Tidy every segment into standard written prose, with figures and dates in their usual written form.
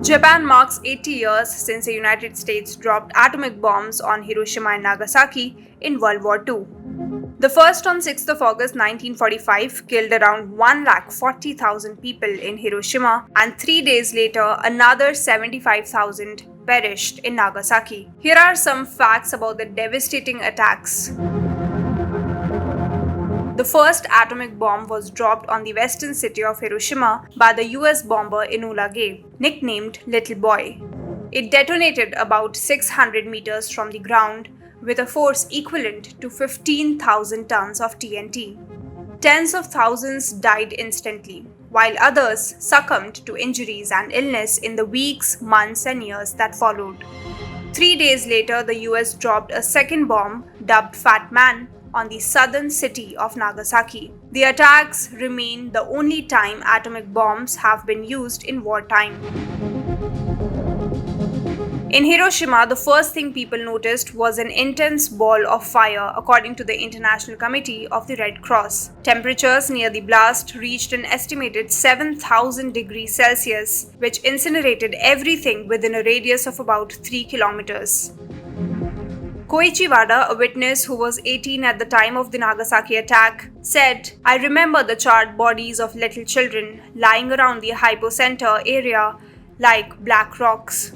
Japan marks 80 years since the United States dropped atomic bombs on Hiroshima and Nagasaki in World War II. The first on 6th of August 1945 killed around 140,000 people in Hiroshima, and 3 days later another 75,000 perished in Nagasaki. Here are some facts about the devastating attacks. The first atomic bomb was dropped on the western city of Hiroshima by the US bomber Enola Gay, nicknamed Little Boy. It detonated about 600 meters from the ground with a force equivalent to 15,000 tons of TNT. Tens of thousands died instantly, while others succumbed to injuries and illness in the weeks, months, and years that followed. 3 days later, the US dropped a second bomb, dubbed Fat Man, on the southern city of Nagasaki. The attacks remain the only time atomic bombs have been used in wartime. In Hiroshima, the first thing people noticed was an intense ball of fire, according to the International Committee of the Red Cross. Temperatures near the blast reached an estimated 7,000 degrees Celsius, which incinerated everything within a radius of about 3 kilometers. Koichi Wada, a witness who was 18 at the time of the Nagasaki attack, said, "I remember the charred bodies of little children lying around the hypocenter area like black rocks."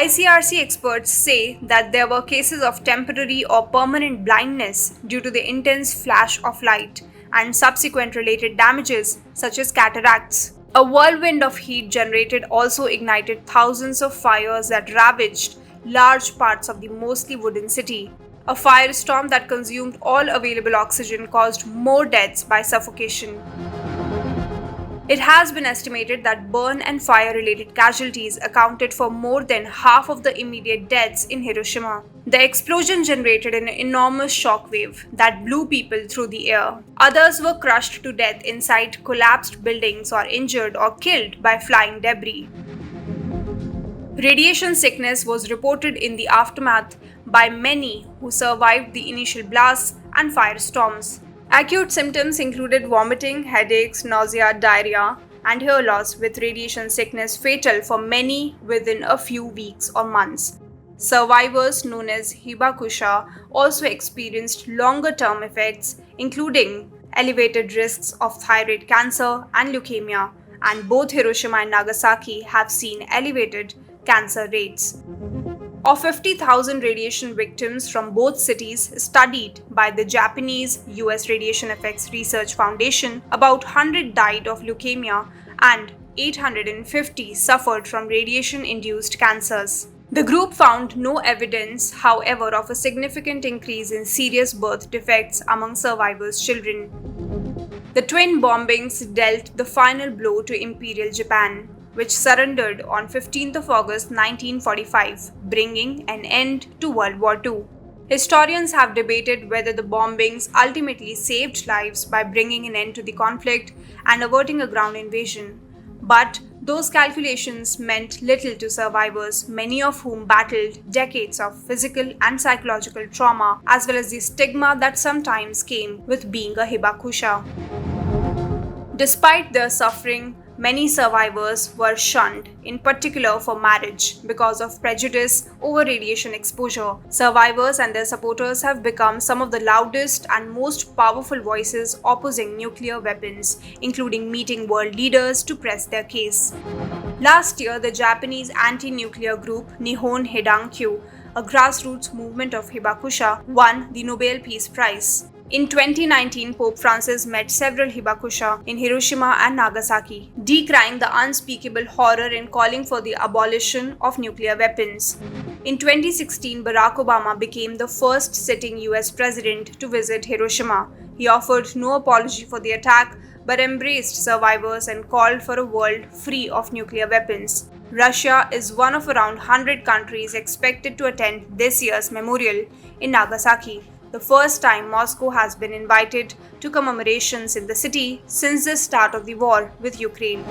ICRC experts say that there were cases of temporary or permanent blindness due to the intense flash of light and subsequent related damages such as cataracts. A whirlwind of heat generated also ignited thousands of fires that ravaged large parts of the mostly wooden city. A firestorm that consumed all available oxygen caused more deaths by suffocation. It has been estimated that burn and fire-related casualties accounted for more than half of the immediate deaths in Hiroshima. The explosion generated an enormous shockwave that blew people through the air. Others were crushed to death inside collapsed buildings or injured or killed by flying debris. Radiation sickness was reported in the aftermath by many who survived the initial blasts and firestorms. Acute symptoms included vomiting, headaches, nausea, diarrhea, and hair loss, with radiation sickness fatal for many within a few weeks or months. Survivors known as hibakusha also experienced longer-term effects, including elevated risks of thyroid cancer and leukemia, and both Hiroshima and Nagasaki have seen elevated cancer rates. Of 50,000 radiation victims from both cities studied by the Japanese US Radiation Effects Research Foundation, about 100 died of leukemia and 850 suffered from radiation-induced cancers. The group found no evidence, however, of a significant increase in serious birth defects among survivors' children. The twin bombings dealt the final blow to Imperial Japan, which surrendered on 15th of August 1945, bringing an end to World War II. Historians have debated whether the bombings ultimately saved lives by bringing an end to the conflict and averting a ground invasion. But those calculations meant little to survivors, many of whom battled decades of physical and psychological trauma, as well as the stigma that sometimes came with being a hibakusha. Despite their suffering, many survivors were shunned, in particular for marriage, because of prejudice over radiation exposure. Survivors and their supporters have become some of the loudest and most powerful voices opposing nuclear weapons, including meeting world leaders to press their case. Last year, the Japanese anti-nuclear group Nihon Hidankyu, a grassroots movement of hibakusha, won the Nobel Peace Prize. In 2019, Pope Francis met several hibakusha in Hiroshima and Nagasaki, decrying the unspeakable horror and calling for the abolition of nuclear weapons. In 2016, Barack Obama became the first sitting US president to visit Hiroshima. He offered no apology for the attack, but embraced survivors and called for a world free of nuclear weapons. Russia is one of around 100 countries expected to attend this year's memorial in Nagasaki, the first time Moscow has been invited to commemorations in the city since the start of the war with Ukraine.